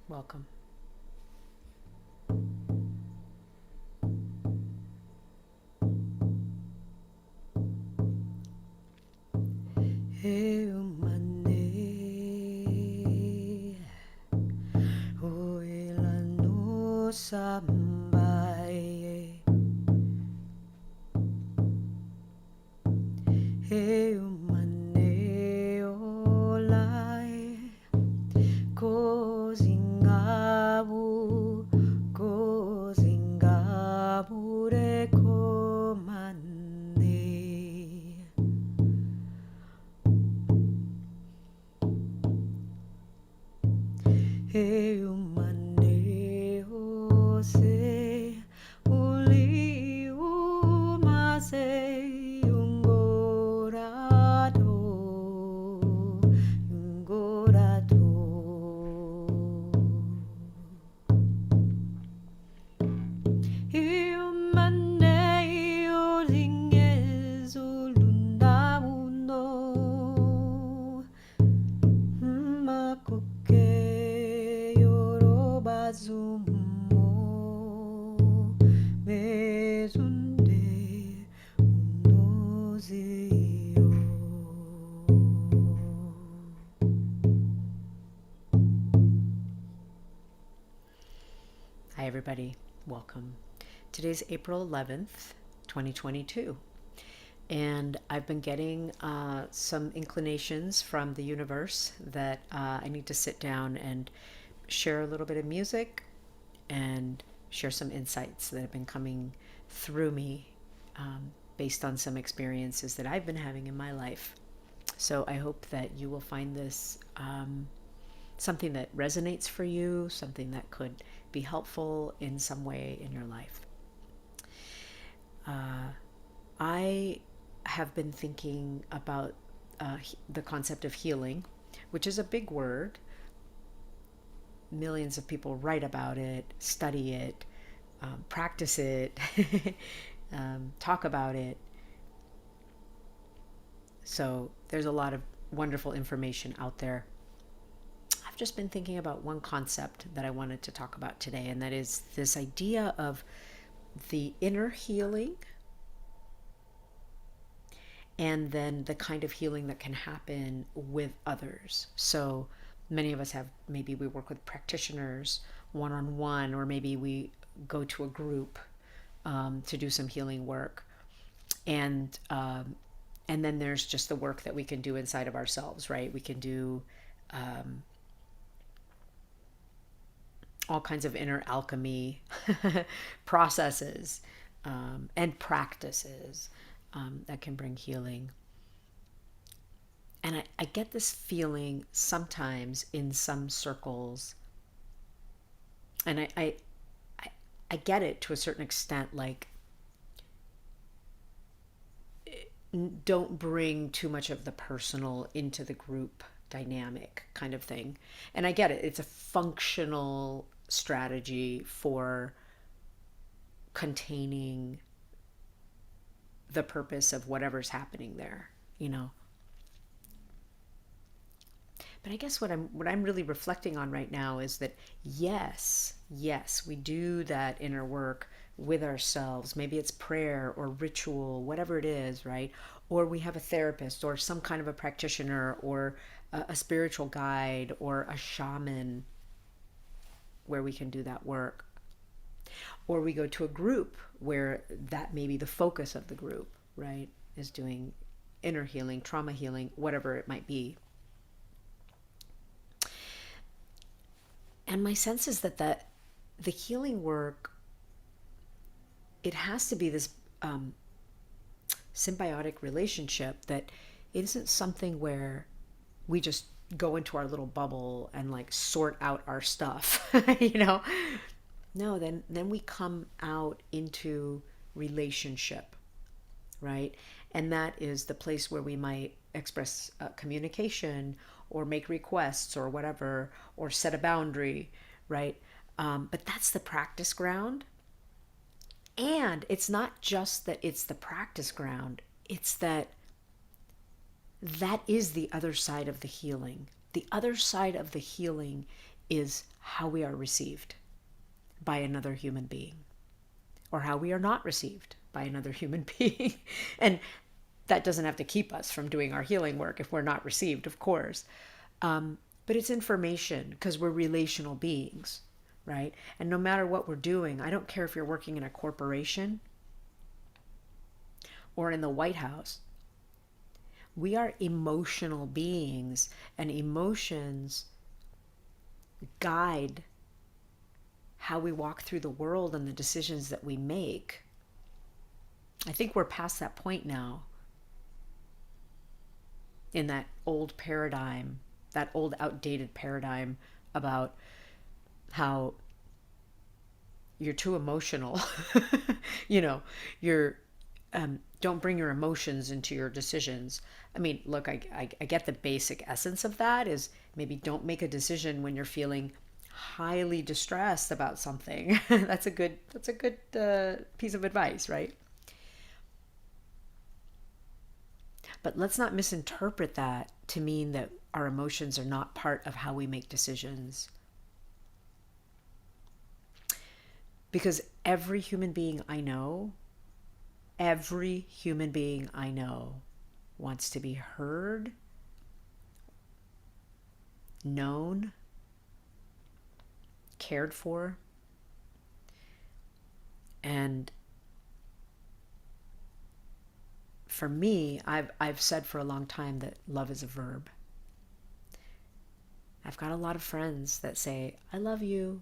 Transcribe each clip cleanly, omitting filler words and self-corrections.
Welcome. Eumane Oilano Sambaye Eumane Olai Kozingabu Rekomane Eumane Ose Uli Umase Ungorado Eumane Olinges Ulundauno Makoke Yorobazumo Mezunde Unozeo. Hi everybody, welcome. Today's April 11th, 2022. And I've been getting some inclinations from the universe that I need to sit down and share a little bit of music and share some insights that have been coming through me based on some experiences that I've been having in my life. So I hope that you will find this something that resonates for you, something that could be helpful in some way in your life. I have been thinking about the concept of healing, which is a big word. Millions of people write about it, study it, practice it, talk about it. So there's a lot of wonderful information out there. I've just been thinking about one concept that I wanted to talk about today, and that is this idea of the inner healing and then the kind of healing that can happen with others. So many of us have, maybe we work with practitioners one-on-one, or maybe we go to a group to do some healing work. And then there's just the work that we can do inside of ourselves, right? We can do all kinds of inner alchemy processes and practices that can bring healing. And I get this feeling sometimes in some circles, and I get it to a certain extent, like, don't bring too much of the personal into the group dynamic kind of thing. And I get it. It's a functional strategy for containing the purpose of whatever's happening there, you know. But I guess what I'm really reflecting on right now is that yes, we do that inner work with ourselves. Maybe it's prayer or ritual, whatever it is, right? Or we have a therapist or some kind of a practitioner or a spiritual guide or a shaman where we can do that work. Or we go to a group where that may be the focus of the group, right? Is doing inner healing, trauma healing, whatever it might be. And my sense is that the healing work, it has to be this symbiotic relationship, that it isn't something where we just go into our little bubble and like sort out our stuff, you know? No, then we come out into relationship, right? And that is the place where we might express communication or make requests or whatever, or set a boundary, right? But that's the practice ground. And it's not just that it's the practice ground, it's that is the other side of the healing. The other side of the healing is how we are received by another human being, or how we are not received by another human being. And that doesn't have to keep us from doing our healing work if we're not received, of course. But it's information, because we're relational beings, right? And no matter what we're doing, I don't care if you're working in a corporation or in the White House, we are emotional beings, and emotions guide how we walk through the world and the decisions that we make. I think we're past that point now in that old paradigm, that old outdated paradigm about how you're too emotional. You know, you're don't bring your emotions into your decisions. I mean, look, I get the basic essence of that is maybe don't make a decision when you're feeling highly distressed about something. That's a good piece of advice, right? But let's not misinterpret that to mean that our emotions are not part of how we make decisions. Because every human being I know wants to be heard, known, cared for. And for me, I've said for a long time that love is a verb. I've got a lot of friends that say, I love you.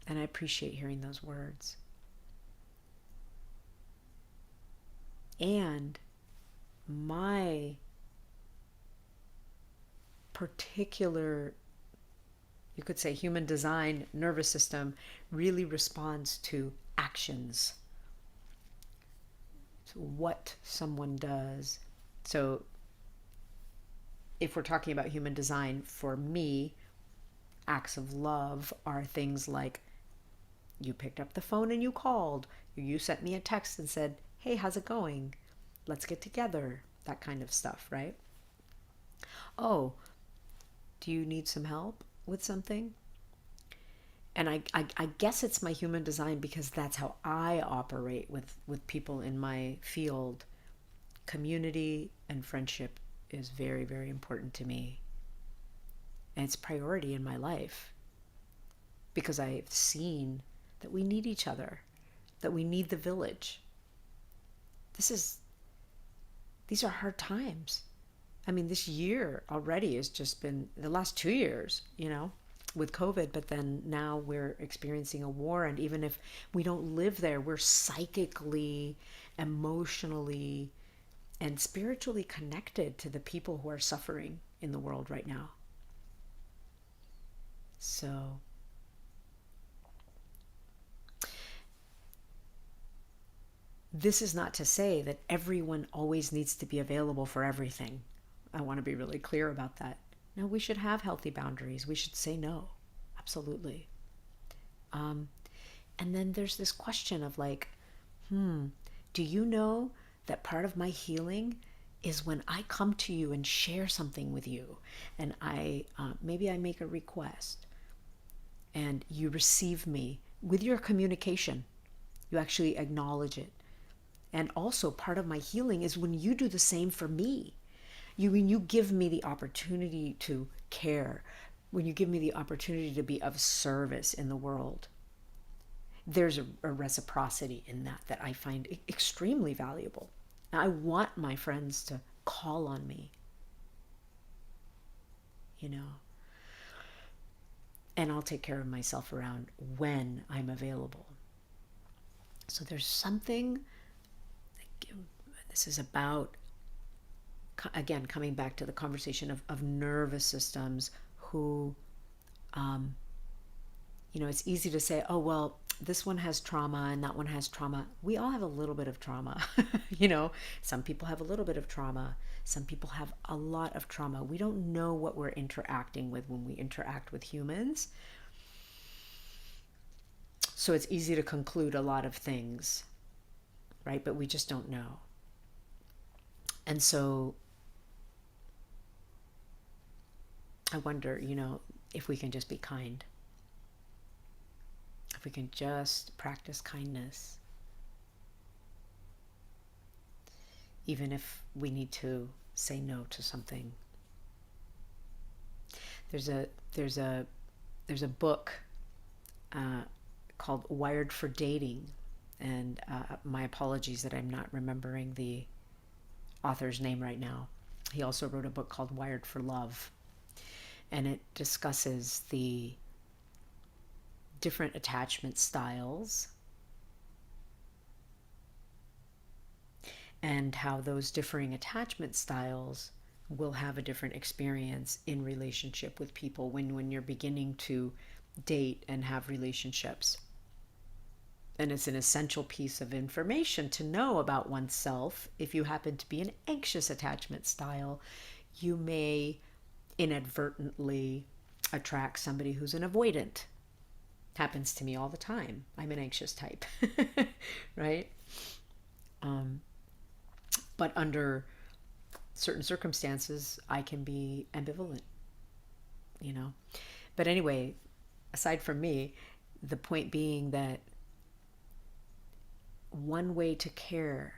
And I appreciate hearing those words. And my particular, you could say, human design nervous system really responds to actions, to what someone does. So if we're talking about human design, for me, acts of love are things like you picked up the phone and you called, you sent me a text and said, hey, how's it going? Let's get together. That kind of stuff, right? Oh, do you need some help with something? And I guess it's my human design because that's how I operate with people in my field. Community and friendship is very, very important to me. And it's priority in my life because I've seen that we need each other, that we need the village. These are hard times. I mean, this year already has just been, the last 2 years, with COVID, but then now we're experiencing a war. And even if we don't live there, we're psychically, emotionally, and spiritually connected to the people who are suffering in the world right now. So this is not to say that everyone always needs to be available for everything. I want to be really clear about that. No, we should have healthy boundaries. We should say no. Absolutely. And then there's this question of like, do you know that part of my healing is when I come to you and share something with you, and maybe I make a request, and you receive me with your communication. You actually acknowledge it. And also part of my healing is when you do the same for me. When you give me the opportunity to care, when you give me the opportunity to be of service in the world, there's a reciprocity in that I find extremely valuable. Now, I want my friends to call on me, and I'll take care of myself around when I'm available. So there's something, this is about, again, coming back to the conversation of nervous systems who, it's easy to say, oh, well, this one has trauma and that one has trauma. We all have a little bit of trauma. Some people have a little bit of trauma. Some people have a lot of trauma. We don't know what we're interacting with when we interact with humans. So it's easy to conclude a lot of things, right? But we just don't know. And so I wonder, if we can just be kind, if we can just practice kindness, even if we need to say no to something. There's a book called Wired for Dating, and my apologies that I'm not remembering the author's name right now. He also wrote a book called Wired for Love, and it discusses the different attachment styles and how those differing attachment styles will have a different experience in relationship with people when you're beginning to date and have relationships. And it's an essential piece of information to know about oneself. If you happen to be an anxious attachment style, you may inadvertently attract somebody who's an avoidant. Happens to me all the time. I'm an anxious type, right? But under certain circumstances, I can be ambivalent, But anyway, aside from me, the point being that one way to care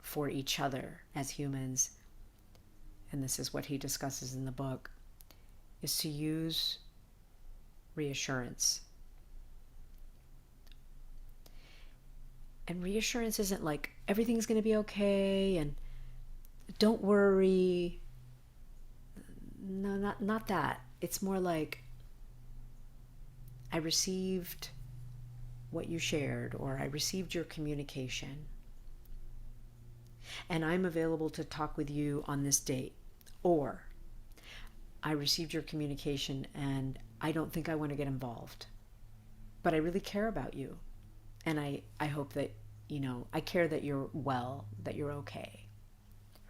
for each other as humans, and this is what he discusses in the book, is to use reassurance. And reassurance isn't like everything's going to be okay and don't worry. No, not that. It's more like I received what you shared, or I received your communication, and I'm available to talk with you on this date. Or I received your communication and I don't think I want to get involved, but I really care about you. And I hope that, I care that you're well, that you're okay,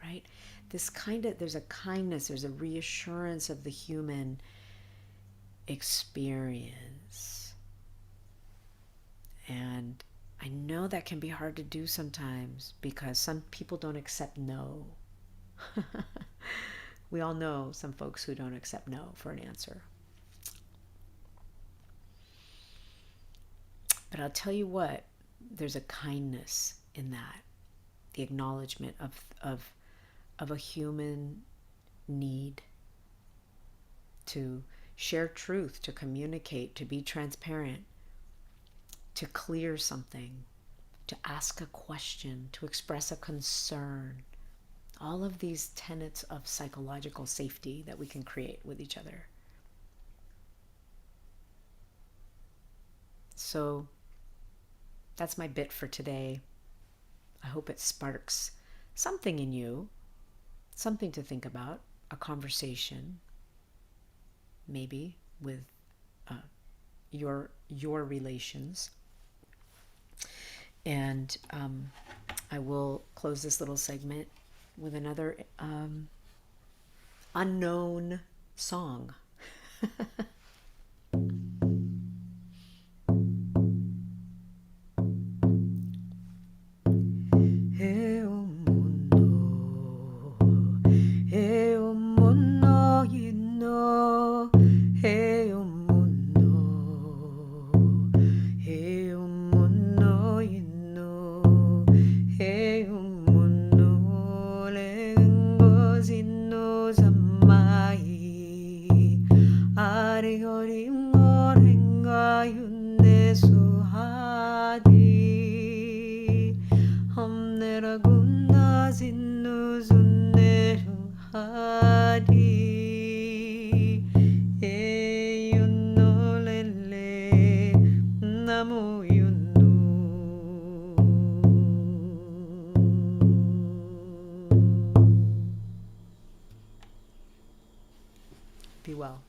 right? There's a kindness, there's a reassurance of the human experience. And I know that can be hard to do sometimes because some people don't accept no. We all know some folks who don't accept no for an answer. But I'll tell you what, there's a kindness in that, the acknowledgement of a human need to share truth, to communicate, to be transparent, to clear something, to ask a question, to express a concern. All of these tenets of psychological safety that we can create with each other. So that's my bit for today. I hope it sparks something in you, something to think about, a conversation, maybe with your relations. And I will close this little segment with another unknown song. Be well.